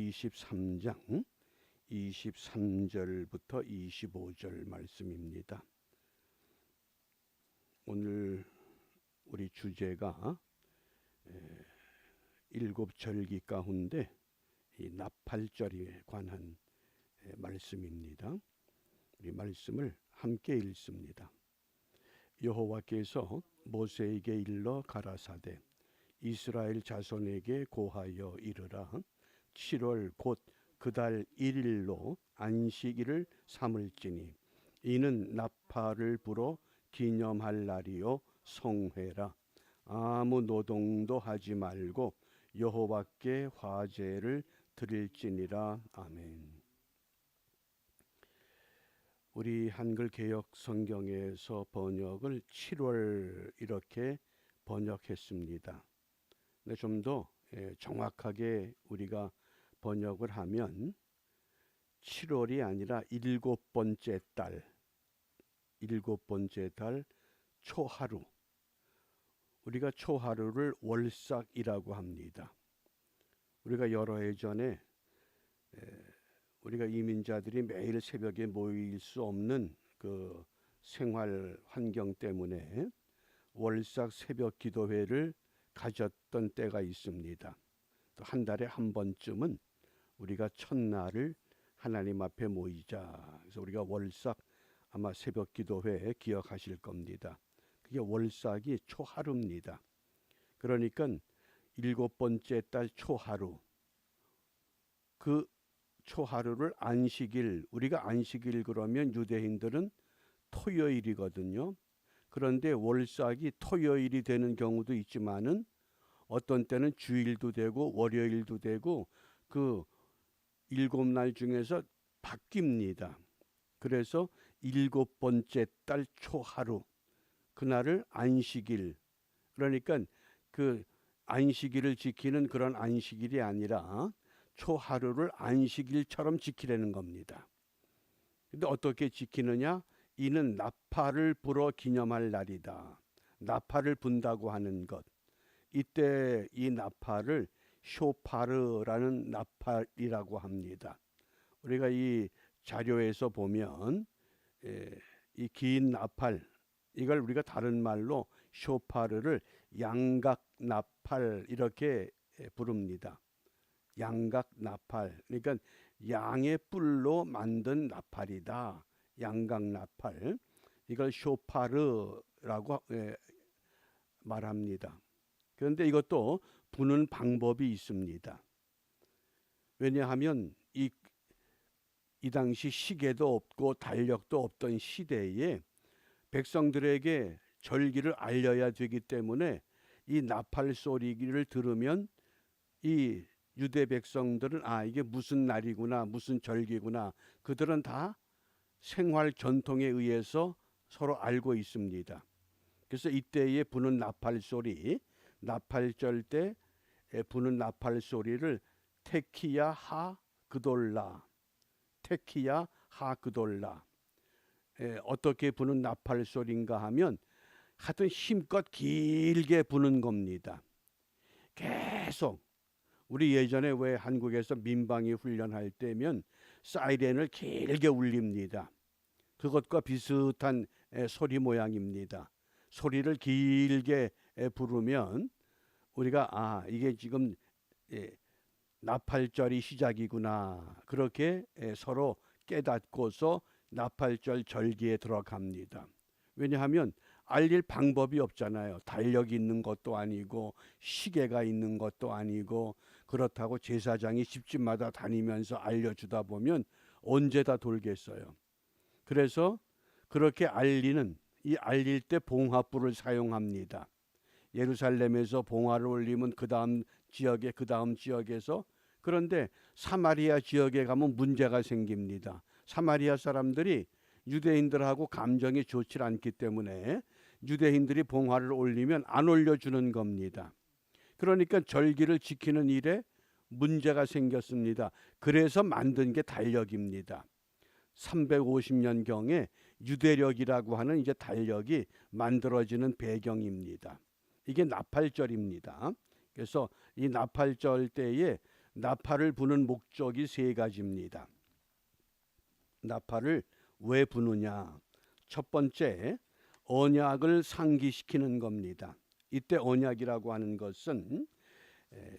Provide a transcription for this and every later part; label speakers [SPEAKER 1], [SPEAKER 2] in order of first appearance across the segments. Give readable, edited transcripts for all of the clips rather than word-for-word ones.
[SPEAKER 1] 23장 23절부터 25절 말씀입니다. 오늘 우리 주제가 일곱 절기 가운데 이 나팔절에 관한 말씀입니다. 우리 말씀을 함께 읽습니다. 여호와께서 모세에게 일러 가라사대 이스라엘 자손에게 고하여 이르라. 7월 곧 그달 1일로 안식일을 삼을지니 이는 나팔을 불어 기념할 날이요 성회라. 아무 노동도 하지 말고 여호와께 화제를 드릴지니라. 아멘. 우리 한글 개역 성경에서 번역을 7월 이렇게 번역했습니다. 근데 좀 더 정확하게 우리가 번역을 하면 7월이 아니라 일곱 번째 달 초하루. 우리가 초하루를 월삭이라고 합니다. 우리가 여러 해 전에 우리가 이민자들이 매일 새벽에 모일 수 없는 그 생활 환경 때문에 월삭 새벽 기도회를 가졌던 때가 있습니다. 또 한 달에 한 번쯤은 우리가 첫날을 하나님 앞에 모이자. 그래서 우리가 월삭 아마 새벽 기도회 기억하실 겁니다. 그게 월삭이 초하루입니다. 그러니까 일곱 번째 달 초하루. 그 초하루를 안식일, 우리가 안식일 그러면 유대인들은 토요일이거든요. 그런데 월삭이 토요일이 되는 경우도 있지만은 어떤 때는 주일도 되고 월요일도 되고 그 일곱 날 중에서 바뀝니다. 그래서 일곱 번째 달 초하루, 그날을 안식일, 그러니까 그 안식일을 지키는 그런 안식일이 아니라 초하루를 안식일처럼 지키려는 겁니다. 근데 어떻게 지키느냐? 이는 나팔을 불어 기념할 날이다. 나팔을 분다고 하는 것. 이때 이 나팔을 쇼파르라는 나팔이라고 합니다. 우리가 이 자료에서 보면 이 긴 나팔, 이걸 우리가 다른 말로 쇼파르를 양각 나팔 이렇게 부릅니다. 양각 나팔, 그러니까 양의 뿔로 만든 나팔이다. 양각 나팔, 이걸 쇼파르라고 말합니다. 그런데 이것도 부는 방법이 있습니다. 왜냐하면 이 당시 시계도 없고 달력도 없던 시대에 백성들에게 절기를 알려야 되기 때문에 이 나팔 소리를 들으면 이 유대 백성들은 이게 무슨 날이구나, 무슨 절기구나, 그들은 다 생활 전통에 의해서 서로 알고 있습니다. 그래서 이때에 부는 나팔 소리, 나팔절 때 부는 나팔 소리를 테키야 하 그돌라, 테키야 하 그돌라. 어떻게 부는 나팔 소리인가 하면 하여튼 힘껏 길게 부는 겁니다. 계속. 우리 예전에 왜 한국에서 민방위 훈련할 때면 사이렌을 길게 울립니다. 그것과 비슷한 소리 모양입니다. 소리를 길게 부르면 우리가 이게 지금 나팔절이 시작이구나, 그렇게 서로 깨닫고서 나팔절 절기에 들어갑니다. 왜냐하면 알릴 방법이 없잖아요. 달력이 있는 것도 아니고 시계가 있는 것도 아니고, 그렇다고 제사장이 집집마다 다니면서 알려주다 보면 언제 다 돌겠어요. 그래서 그렇게 알릴 때 봉화불을 사용합니다. 예루살렘에서 봉화를 올리면 그 다음 지역에서, 그런데 사마리아 지역에 가면 문제가 생깁니다. 사마리아 사람들이 유대인들하고 감정이 좋지 않기 때문에 유대인들이 봉화를 올리면 안 올려주는 겁니다. 그러니까 절기를 지키는 일에 문제가 생겼습니다. 그래서 만든 게 달력입니다. 350년경에 유대력이라고 하는 이제 달력이 만들어지는 배경입니다. 이게 나팔절입니다. 그래서 이 나팔절 때에 나팔을 부는 목적이 세 가지입니다. 나팔을 왜 부느냐? 첫 번째, 언약을 상기시키는 겁니다. 이때 언약이라고 하는 것은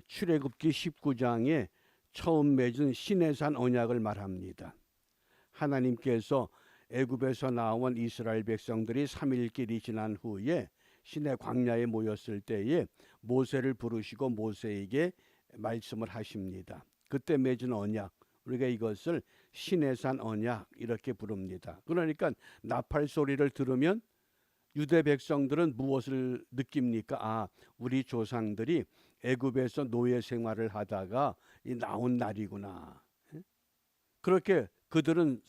[SPEAKER 1] 출애굽기 19장에 처음 맺은 시내산 언약을 말합니다. 하나님께서 애굽에서 나온 이스라엘 백성들이 3일길이 지난 후에 시내 광야에 모였을 때에 모세를 부르시고 모세에게 말씀을 하십니다. 그때 맺은 언약, 우리가 이것을 시내산 언약 이렇게 부릅니다. 그러니까 나팔 소리를 들으면 유대 백성들은 무엇을 느낍니까? 아, 우리 조상들이 애굽에서 노예 생활을 하다가 나온 날이구나. 그렇게 그들은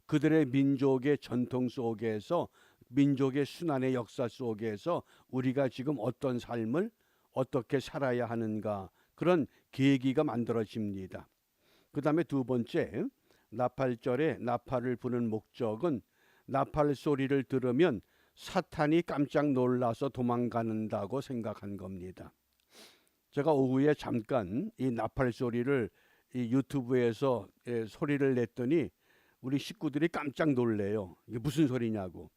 [SPEAKER 1] 그들의 민족의 전통 속에서, 민족의 순환의 역사 속에서 우리가 지금 어떤 삶을 어떻게 살아야 하는가, 그런 계기가 만들어집니다. 그 다음에 두 번째, 나팔절에 나팔을 부는 목적은 나팔 소리를 들으면 사탄이 깜짝 놀라서 도망가는다고 생각한 겁니다. 제가 오후에 잠깐 이 나팔 소리를 이 유튜브에서 소리를 냈더니 우리 식구들이 깜짝 놀래요. 이게 무슨 소리냐고.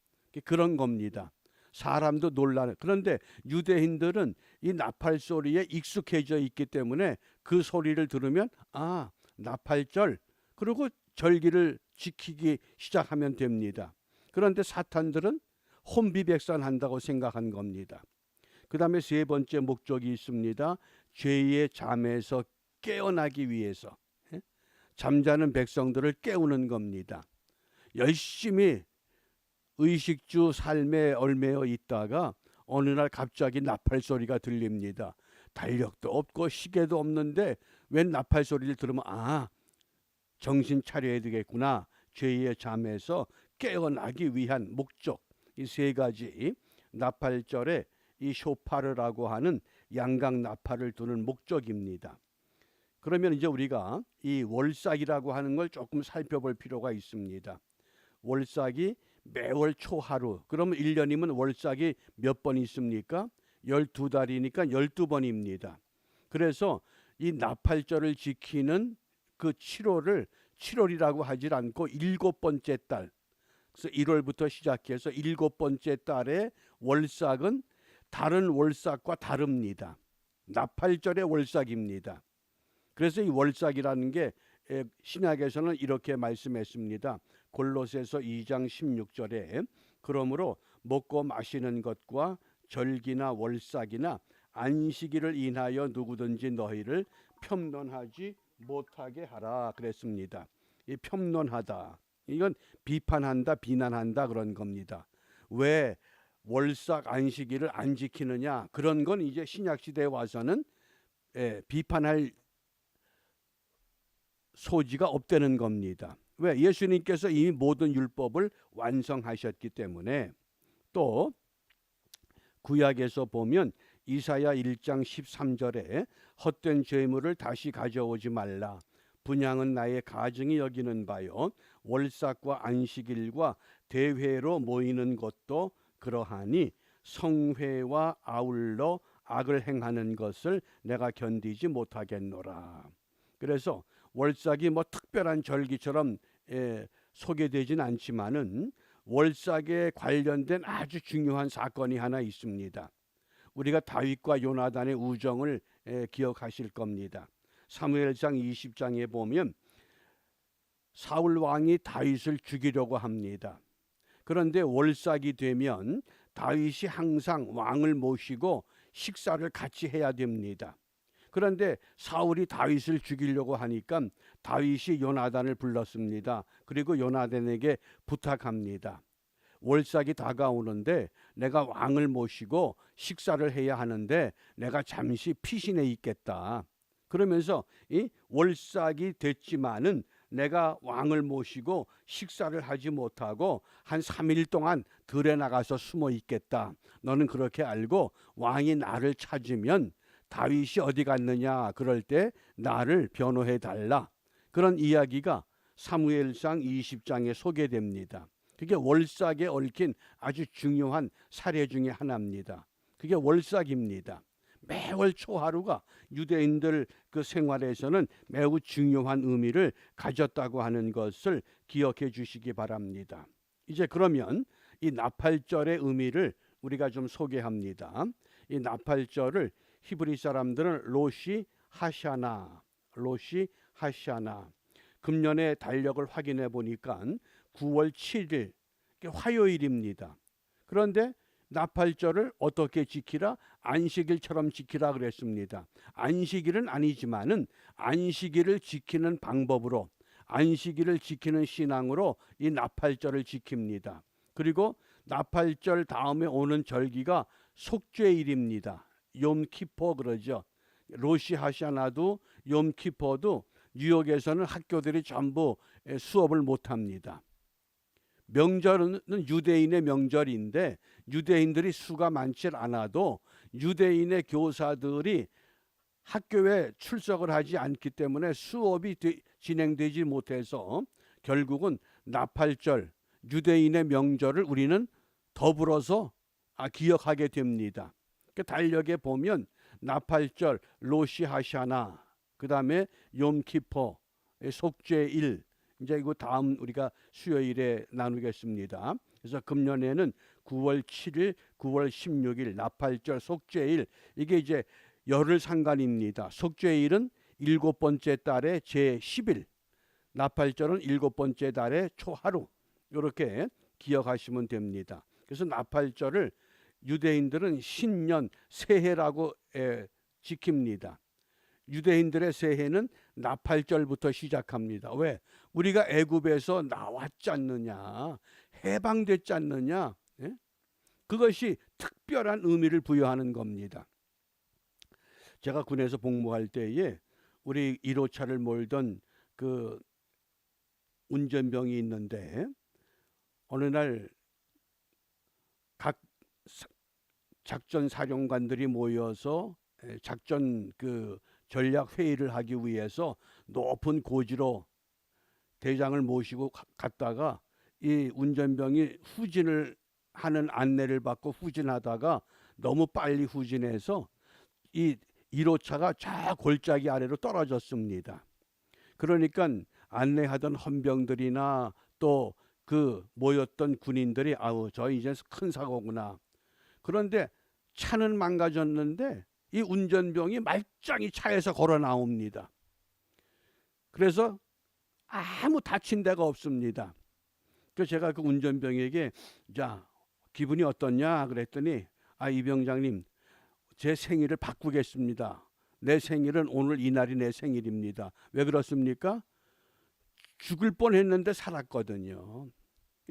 [SPEAKER 1] 그런 겁니다. 사람도 놀라는. 그런데 유대인들은 이 나팔 소리에 익숙해져 있기 때문에 그 소리를 들으면 아, 나팔절, 그리고 절기를 지키기 시작하면 됩니다. 그런데 사탄들은 혼비백산한다고 생각한 겁니다. 그 다음에 세 번째 목적이 있습니다. 죄의 잠에서 깨어나기 위해서 잠자는 백성들을 깨우는 겁니다. 열심히 의식주 삶에 얽매여 있다가 어느 날 갑자기 나팔 소리가 들립니다. 달력도 없고 시계도 없는데 웬 나팔 소리를 들으면 아, 정신 차려야 되겠구나. 죄의 잠에서 깨어나기 위한 목적, 이 세 가지 나팔절에 이 쇼파르라고 하는 양각 나팔을 두는 목적입니다. 그러면 이제 우리가 이 월삭이라고 하는 걸 조금 살펴볼 필요가 있습니다. 월삭이 매월 초하루, 그러면 1년이면 월삭이 몇 번 있습니까? 12달이니까 12번입니다. 그래서 이 나팔절을 지키는 그 7월을 7월이라고 하질 않고 7번째 달, 그래서 1월부터 시작해서 7번째 달에 월삭은 다른 월삭과 다릅니다. 나팔절의 월삭입니다. 그래서 이 월삭이라는 게 신약에서는 이렇게 말씀했습니다. 골로새서 2장 16절에 그러므로 먹고 마시는 것과 절기나 월삭이나 안식일을 인하여 누구든지 너희를 편론하지 못하게 하라 그랬습니다. 이 편론하다, 이건 비판한다, 비난한다 그런 겁니다. 왜 월삭 안식일을 안 지키느냐, 그런 건 이제 신약 시대에 와서는 비판할 소지가 없다는 겁니다. 왜? 예수님께서 이미 모든 율법을 완성하셨기 때문에. 또 구약에서 보면 이사야 1장 13절에 헛된 죄물을 다시 가져오지 말라. 분향은 나의 가증이 여기는 바요. 월삭과 안식일과 대회로 모이는 것도 그러하니 성회와 아울러 악을 행하는 것을 내가 견디지 못하겠노라. 그래서 월삭이 뭐 특별한 절기처럼 소개되진 않지만은 월삭에 관련된 아주 중요한 사건이 하나 있습니다. 우리가 다윗과 요나단의 우정을 기억하실 겁니다. 사무엘상 20장에 보면 사울 왕이 다윗을 죽이려고 합니다. 그런데 월삭이 되면 다윗이 항상 왕을 모시고 식사를 같이 해야 됩니다. 그런데 사울이 다윗을 죽이려고 하니까 다윗이 요나단을 불렀습니다. 그리고 요나단에게 부탁합니다. 월삭이 다가오는데 내가 왕을 모시고 식사를 해야 하는데 내가 잠시 피신해 있겠다. 그러면서 이 월삭이 됐지만은 내가 왕을 모시고 식사를 하지 못하고 한 3일 동안 들에 나가서 숨어 있겠다. 너는 그렇게 알고 왕이 나를 찾으면 다윗이 어디 갔느냐 그럴 때 나를 변호해 달라. 그런 이야기가 사무엘상 20장에 소개됩니다. 그게 월삭에 얽힌 아주 중요한 사례 중에 하나입니다. 그게 월삭입니다. 매월 초하루가 유대인들 그 생활에서는 매우 중요한 의미를 가졌다고 하는 것을 기억해 주시기 바랍니다. 이제 그러면 이 나팔절의 의미를 우리가 좀 소개합니다. 이 나팔절을 히브리 사람들은 로시 하샤나, 로시 하샤나. 금년의 달력을 확인해 보니까 9월 7일 화요일입니다. 그런데 나팔절을 어떻게 지키라? 안식일처럼 지키라 그랬습니다. 안식일은 아니지만은 안식일을 지키는 방법으로, 안식일을 지키는 신앙으로 이 나팔절을 지킵니다. 그리고 나팔절 다음에 오는 절기가 속죄일입니다. 욤키포 그러죠. 로시 하샤나도 욤키포도 뉴욕에서는 학교들이 전부 수업을 못 합니다. 명절은 유대인의 명절인데 유대인들이 수가 많지 않아도 유대인의 교사들이 학교에 출석을 하지 않기 때문에 수업이 진행되지 못해서 결국은 나팔절, 유대인의 명절을 우리는 더불어서 기억하게 됩니다. 그 달력에 보면 나팔절, 로시 하샤나, 그 다음에 욤키포, 속죄일, 이제 이거 다음 우리가 수요일에 나누겠습니다. 그래서 금년에는 9월 7일, 9월 16일 나팔절, 속죄일, 이게 이제 열흘 상간입니다. 속죄일은 7번째 달의 제10일, 나팔절은 7번째 달의 초하루, 이렇게 기억하시면 됩니다. 그래서 나팔절을 유대인들은 신년 새해라고 지킵니다. 유대인들의 새해는 나팔절부터 시작합니다. 왜? 우리가 애굽에서 나왔지 않느냐, 해방됐지 않느냐, 예? 그것이 특별한 의미를 부여하는 겁니다. 제가 군에서 복무할 때에 우리 1호차를 몰던 그 운전병이 있는데 어느 날 각 작전 사령관들이 모여서 작전 그 전략 회의를 하기 위해서 높은 고지로 대장을 모시고 갔다가 이 운전병이 후진을 하는 안내를 받고 후진하다가 너무 빨리 후진해서 이 1호차가 저 골짜기 아래로 떨어졌습니다. 그러니까 안내하던 헌병들이나 또 그 모였던 군인들이 아우 저 이제 큰 사고구나. 그런데 차는 망가졌는데 이 운전병이 말짱이 차에서 걸어 나옵니다. 그래서 아무 다친 데가 없습니다. 그래서 제가 그 운전병에게 자 기분이 어떻냐 그랬더니 이 병장님 제 생일을 바꾸겠습니다. 내 생일은 오늘 이날이 내 생일입니다. 왜 그렇습니까? 죽을 뻔했는데 살았거든요.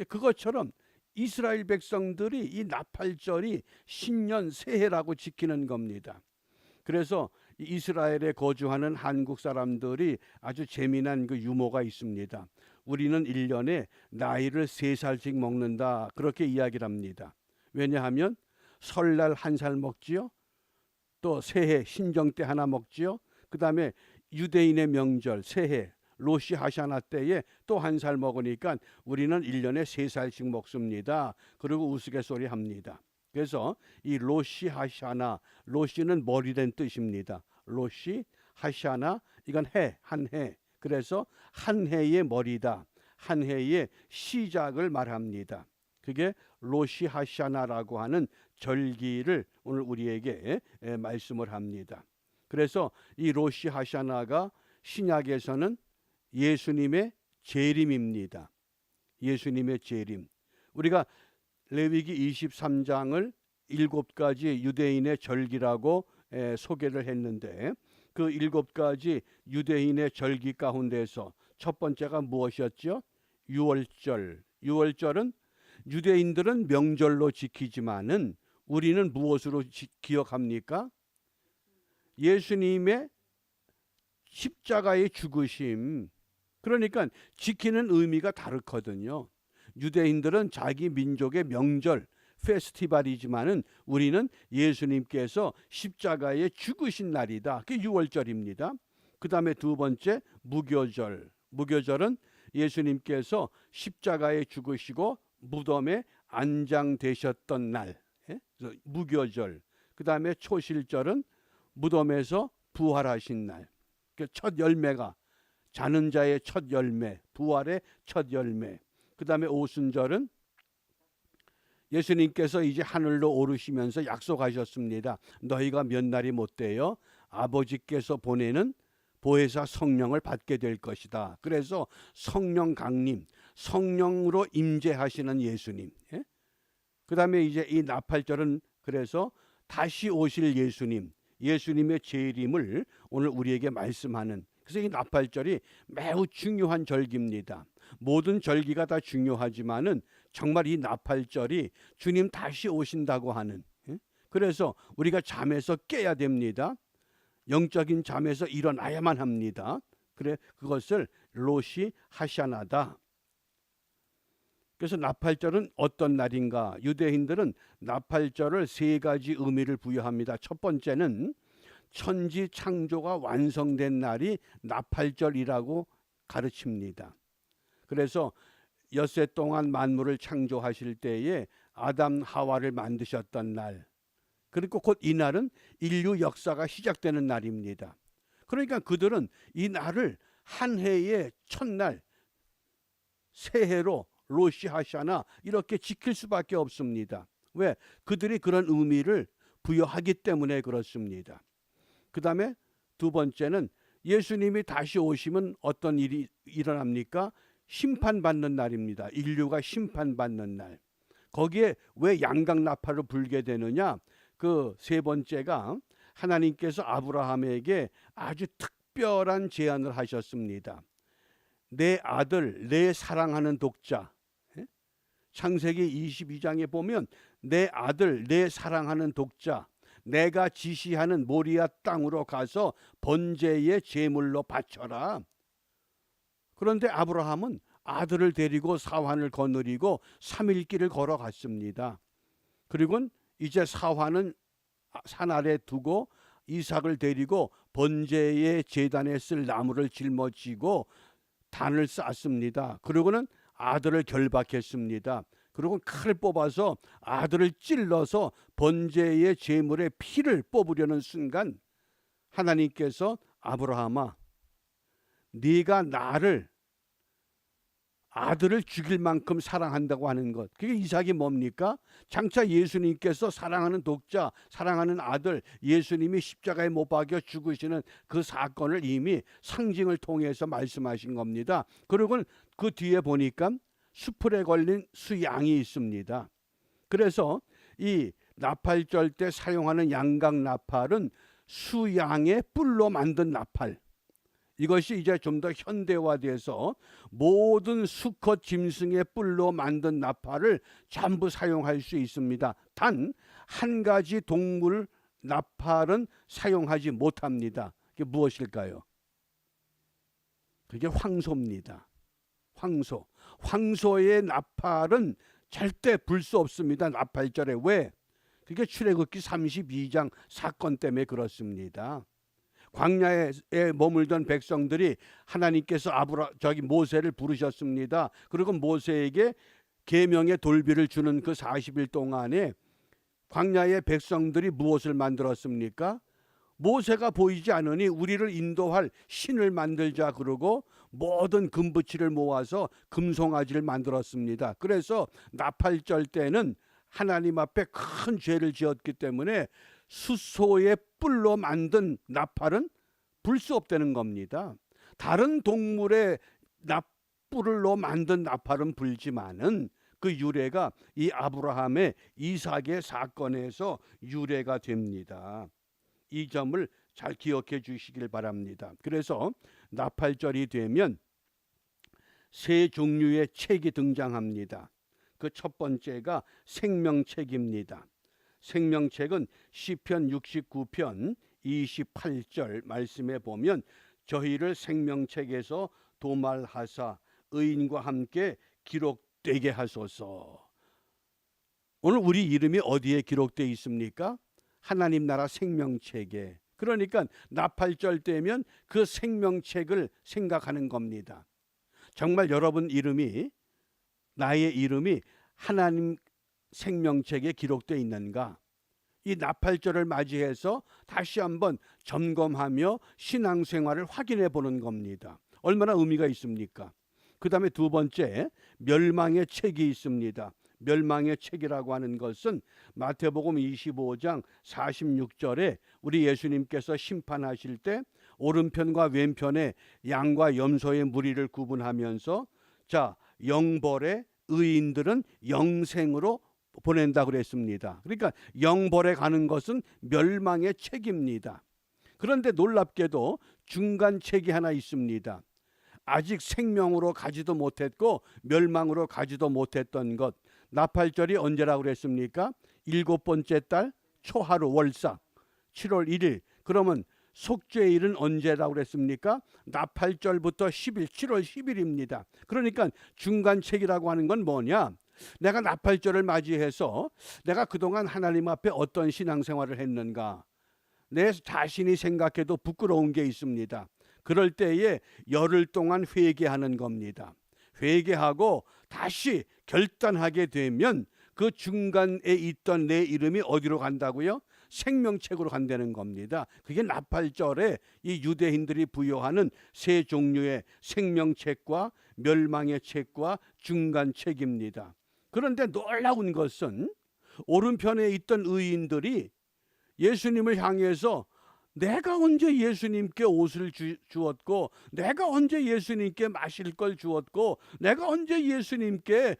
[SPEAKER 1] 그것처럼 이스라엘 백성들이 이 나팔절이 신년 새해라고 지키는 겁니다. 그래서 이스라엘에 거주하는 한국 사람들이 아주 재미난 그 유머가 있습니다. 우리는 1년에 나이를 3살씩 먹는다 그렇게 이야기를 합니다. 왜냐하면 설날 1살 먹지요. 또 새해 신정 때 하나 먹지요. 그 다음에 유대인의 명절 새해 로시 하샤나 때에 또 1살 먹으니까 우리는 1년에 3살씩 먹습니다. 그리고 우스갯소리 합니다. 그래서 이 로시 하샤나, 로시는 머리란 뜻입니다. 로시 하샤나 이건 해, 한 해. 그래서 한 해의 머리다. 한 해의 시작을 말합니다. 그게 로시 하샤나라고 하는 절기를 오늘 우리에게 말씀을 합니다. 그래서 이 로시 하샤나가 신약에서는 예수님의 재림입니다. 예수님의 재림. 우리가 레위기 23장을 7가지 유대인의 절기라고 소개를 했는데 그 7가지 유대인의 절기 가운데서 첫 번째가 무엇이었죠? 유월절. 유월절은 유대인들은 명절로 지키지만은 우리는 무엇으로 기억합니까? 예수님의 십자가의 죽으심. 그러니까 지키는 의미가 다르거든요. 유대인들은 자기 민족의 명절, 페스티벌이지만은 우리는 예수님께서 십자가에 죽으신 날이다. 그게 유월절입니다. 그 다음에 두 번째 무교절. 무교절은 예수님께서 십자가에 죽으시고 무덤에 안장되셨던 날. 그래서 무교절. 그 다음에 초실절은 무덤에서 부활하신 날, 그 첫 열매가 자는 자의 첫 열매, 부활의 첫 열매. 그 다음에 오순절은 예수님께서 이제 하늘로 오르시면서 약속하셨습니다. 너희가 몇 날이 못되어 아버지께서 보내는 보혜사 성령을 받게 될 것이다. 그래서 성령 강림, 성령으로 임재하시는 예수님. 예? 그 다음에 이제 이 나팔절은 그래서 다시 오실 예수님, 예수님의 재림을 오늘 우리에게 말씀하는, 그래서 이 나팔절이 매우 중요한 절기입니다. 모든 절기가 다 중요하지만은 정말 이 나팔절이 주님 다시 오신다고 하는, 그래서 우리가 잠에서 깨야 됩니다. 영적인 잠에서 일어나야만 합니다. 그래, 그것을 로시 하샤나다. 그래서 나팔절은 어떤 날인가? 유대인들은 나팔절을 세 가지 의미를 부여합니다. 첫 번째는 천지 창조가 완성된 날이 나팔절이라고 가르칩니다. 그래서 엿새 동안 만물을 창조하실 때에 아담 하와를 만드셨던 날, 그리고 곧 이 날은 인류 역사가 시작되는 날입니다. 그러니까 그들은 이 날을 한 해의 첫날, 새해로 로시 하샤나 이렇게 지킬 수밖에 없습니다. 왜? 그들이 그런 의미를 부여하기 때문에 그렇습니다. 그 다음에 두 번째는 예수님이 다시 오시면 어떤 일이 일어납니까? 심판받는 날입니다. 인류가 심판받는 날. 거기에 왜 양각나팔을 불게 되느냐? 그 세 번째가 하나님께서 아브라함에게 아주 특별한 제안을 하셨습니다. 내 아들, 내 사랑하는 독자. 창세기 22장에 보면 내 아들, 내 사랑하는 독자, 내가 지시하는 모리아 땅으로 가서 번제의 제물로 바쳐라. 그런데 아브라함은 아들을 데리고 사환을 거느리고 3일 길을 걸어갔습니다. 그리고 이제 사환은 산 아래 두고 이삭을 데리고 번제의 제단에 쓸 나무를 짊어지고 단을 쌓습니다. 그리고는 아들을 결박했습니다. 그리고 칼을 뽑아서 아들을 찔러서 번제의 제물의 피를 뽑으려는 순간 하나님께서 아브라함아, 네가 나를 아들을 죽일 만큼 사랑한다고 하는 것, 그게 이삭이 뭡니까? 장차 예수님께서 사랑하는 독자, 사랑하는 아들, 예수님이 십자가에 못 박여 죽으시는 그 사건을 이미 상징을 통해서 말씀하신 겁니다. 그리고 그 뒤에 보니까 수풀에 걸린 수양이 있습니다. 그래서 이 나팔절 때 사용하는 양각 나팔은 수양의 뿔로 만든 나팔, 이것이 이제 좀 더 현대화돼서 모든 수컷 짐승의 뿔로 만든 나팔을 전부 사용할 수 있습니다. 단 한 가지 동물 나팔은 사용하지 못합니다. 그게 무엇일까요? 그게 황소입니다. 황소. 황소의 나팔은 절대 불 수 없습니다. 나팔절에. 왜? 그게 출애굽기 32장 사건 때문에 그렇습니다. 광야에 머물던 백성들이 하나님께서 모세를 부르셨습니다. 그리고 모세에게 계명의 돌비를 주는 그 40일 동안에 광야의 백성들이 무엇을 만들었습니까? 모세가 보이지 않으니 우리를 인도할 신을 만들자 그러고 모든 금붙이를 모아서 금송아지를 만들었습니다. 그래서 나팔절 때는 하나님 앞에 큰 죄를 지었기 때문에 수소의 뿔로 만든 나팔은 불 수 없다는 겁니다. 다른 동물의 뿔로 만든 나팔은 불지만은 그 유래가 이 아브라함의 이삭의 사건에서 유래가 됩니다. 이 점을 잘 기억해 주시길 바랍니다. 그래서 나팔절이 되면 세 종류의 책이 등장합니다. 그 첫 번째가 생명책입니다. 생명책은 시편 69편 28절 말씀에 보면 저희를 생명책에서 도말하사 의인과 함께 기록되게 하소서. 오늘 우리 이름이 어디에 기록되어 있습니까? 하나님 나라 생명책에. 그러니까 나팔절 때면 그 생명책을 생각하는 겁니다. 정말 여러분 이름이, 나의 이름이 하나님 생명책에 기록되어 있는가? 이 나팔절을 맞이해서 다시 한번 점검하며 신앙생활을 확인해 보는 겁니다. 얼마나 의미가 있습니까? 그 다음에 두 번째, 멸망의 책이 있습니다. 멸망의 책이라고 하는 것은 마태복음 25장 46절에 우리 예수님께서 심판하실 때 오른편과 왼편에 양과 염소의 무리를 구분하면서 자, 영벌의 의인들은 영생으로 보낸다 그랬습니다. 그러니까 영벌에 가는 것은 멸망의 책입니다. 그런데 놀랍게도 중간 책이 하나 있습니다. 아직 생명으로 가지도 못했고 멸망으로 가지도 못했던 것. 나팔절이 언제라고 그랬습니까? 7번째 달 초하루 월삭 7월 1일. 그러면 속죄일은 언제라고 그랬습니까? 나팔절부터 10일 7월 10일입니다. 그러니까 중간책이라고 하는 건 뭐냐? 내가 나팔절을 맞이해서 내가 그동안 하나님 앞에 어떤 신앙생활을 했는가? 내 자신이 생각해도 부끄러운 게 있습니다. 그럴 때에 열흘 동안 회개하는 겁니다. 회개하고 다시 결단하게 되면 그 중간에 있던 내 이름이 어디로 간다고요? 생명책으로 간다는 겁니다. 그게 나팔절에 이 유대인들이 부여하는 세 종류의 생명책과 멸망의 책과 중간책입니다. 그런데 놀라운 것은 오른편에 있던 의인들이 예수님을 향해서 내가 언제 예수님께 옷을 주었고 내가 언제 예수님께 마실 걸 주었고 내가 언제 예수님께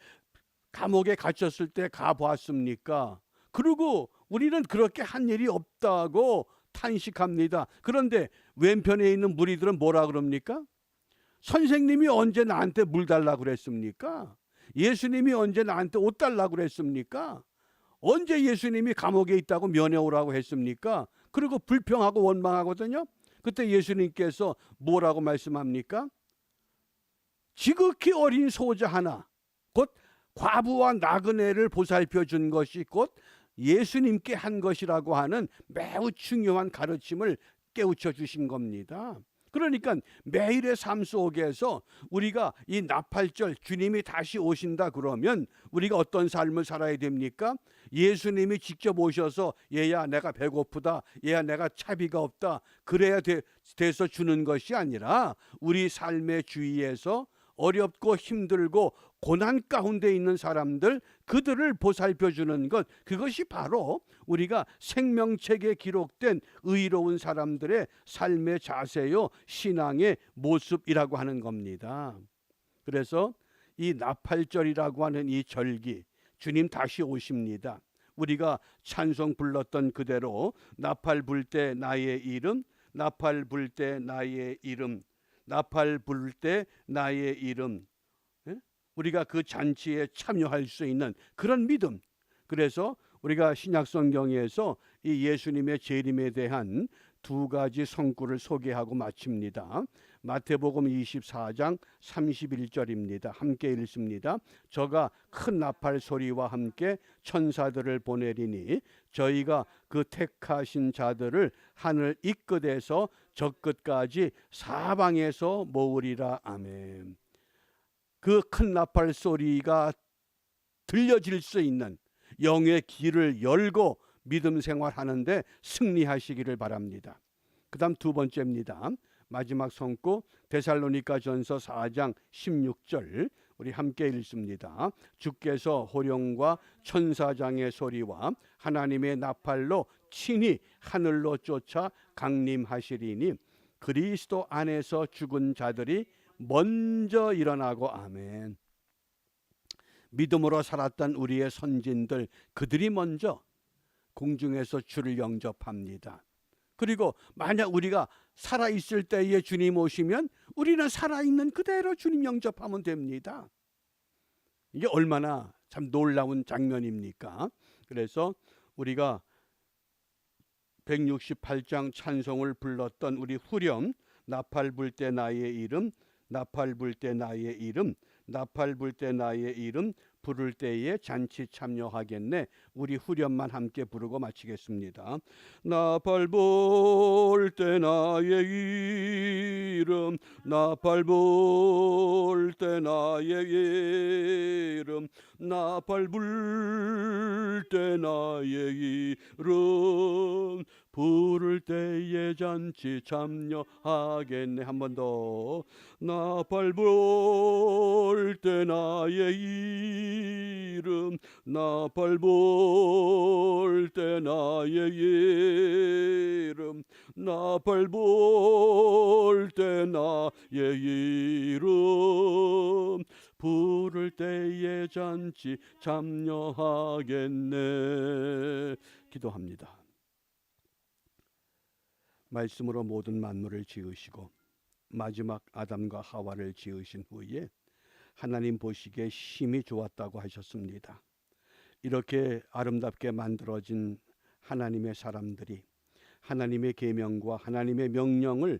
[SPEAKER 1] 감옥에 갇혔을 때 가보았습니까? 그리고 우리는 그렇게 한 일이 없다고 탄식합니다. 그런데 왼편에 있는 무리들은 뭐라 그럽니까? 선생님이 언제 나한테 물 달라고 그랬습니까? 예수님이 언제 나한테 옷 달라고 그랬습니까? 언제 예수님이 감옥에 있다고 면회 오라고 했습니까? 그리고 불평하고 원망하거든요. 그때 예수님께서 뭐라고 말씀합니까? 지극히 어린 소자 하나, 곧 과부와 나그네를 보살펴 준 것이 곧 예수님께 한 것이라고 하는 매우 중요한 가르침을 깨우쳐 주신 겁니다. 그러니까 매일의 삶 속에서 우리가 이 나팔절 주님이 다시 오신다 그러면 우리가 어떤 삶을 살아야 됩니까? 예수님이 직접 오셔서 얘야 내가 배고프다, 얘야 내가 차비가 없다 그래야 돼서 주는 것이 아니라 우리 삶의 주위에서 어렵고 힘들고 고난 가운데 있는 사람들 그들을 보살펴 주는 것, 그것이 바로 우리가 생명책에 기록된 의로운 사람들의 삶의 자세요 신앙의 모습이라고 하는 겁니다. 그래서 이 나팔절이라고 하는 이 절기 주님 다시 오십니다. 우리가 찬송 불렀던 그대로 나팔 불 때 나의 이름, 나팔 불 때 나의 이름, 나팔 불 때 나의 이름, 우리가 그 잔치에 참여할 수 있는 그런 믿음. 그래서 우리가 신약성경에서 이 예수님의 재림에 대한 두 가지 성구를 소개하고 마칩니다. 마태복음 24장 31절입니다. 함께 읽습니다. 저가 큰 나팔 소리와 함께 천사들을 보내리니 저희가 그 택하신 자들을 하늘 이 끝에서 저 끝까지 사방에서 모으리라. 아멘. 그 큰 나팔 소리가 들려질 수 있는 영의 길을 열고 믿음 생활하는데 승리하시기를 바랍니다. 그 다음 두 번째입니다. 마지막 성구 데살로니가전서 4장 16절 우리 함께 읽습니다. 주께서 호령과 천사장의 소리와 하나님의 나팔로 친히 하늘로 쫓아 강림하시리니 그리스도 안에서 죽은 자들이 먼저 일어나고. 아멘. 믿음으로 살았던 우리의 선진들 그들이 먼저 공중에서 주를 영접합니다. 그리고 만약 우리가 살아있을 때에 주님 오시면 우리는 살아있는 그대로 주님 영접하면 됩니다. 이게 얼마나 참 놀라운 장면입니까? 그래서 우리가 168장 찬송을 불렀던 우리 후렴 나팔 불 때 나의 이름, 나팔 불 때 나의 이름, 나팔 불 때 나의 이름 부를 때에 잔치 참여하겠네. 우리 후렴만 함께 부르고 마치겠습니다. 나팔 불 때 나의 이름, 나팔 불 때 나의 이름, 나팔 불 때 나의 이름 부를 때에 잔치 참여하겠네. 한 번 더. 나팔 불 때 나의 이름, 나팔 불 때 나의 이름, 나팔 불 때 나의 이름 부를 때에 잔치 참여하겠네. 기도합니다. 말씀으로 모든 만물을 지으시고 마지막 아담과 하와를 지으신 후에 하나님 보시기에 심히 좋았다고 하셨습니다. 이렇게 아름답게 만들어진 하나님의 사람들이 하나님의 계명과 하나님의 명령을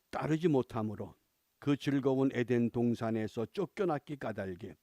[SPEAKER 1] 따르지 못함으로 그 즐거운 에덴 동산에서 쫓겨났기 까닭에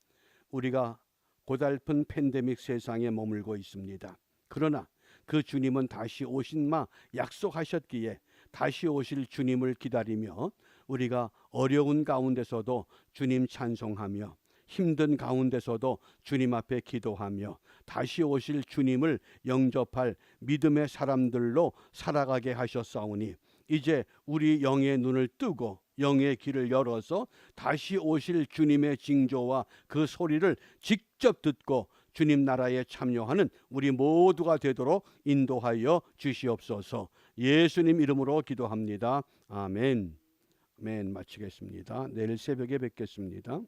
[SPEAKER 1] 우리가 고달픈 팬데믹 세상에 머물고 있습니다. 그러나 그 주님은 다시 오신마 약속하셨기에 다시 오실 주님을 기다리며 우리가 어려운 가운데서도 주님 찬송하며 힘든 가운데서도 주님 앞에 기도하며 다시 오실 주님을 영접할 믿음의 사람들로 살아가게 하셨사오니 이제 우리 영의 눈을 뜨고 영의 길을 열어서 다시 오실 주님의 징조와 그 소리를 직접 듣고 주님 나라에 참여하는 우리 모두가 되도록 인도하여 주시옵소서. 예수님 이름으로 기도합니다. 아멘. 아멘. 마치겠습니다. 내일 새벽에 뵙겠습니다.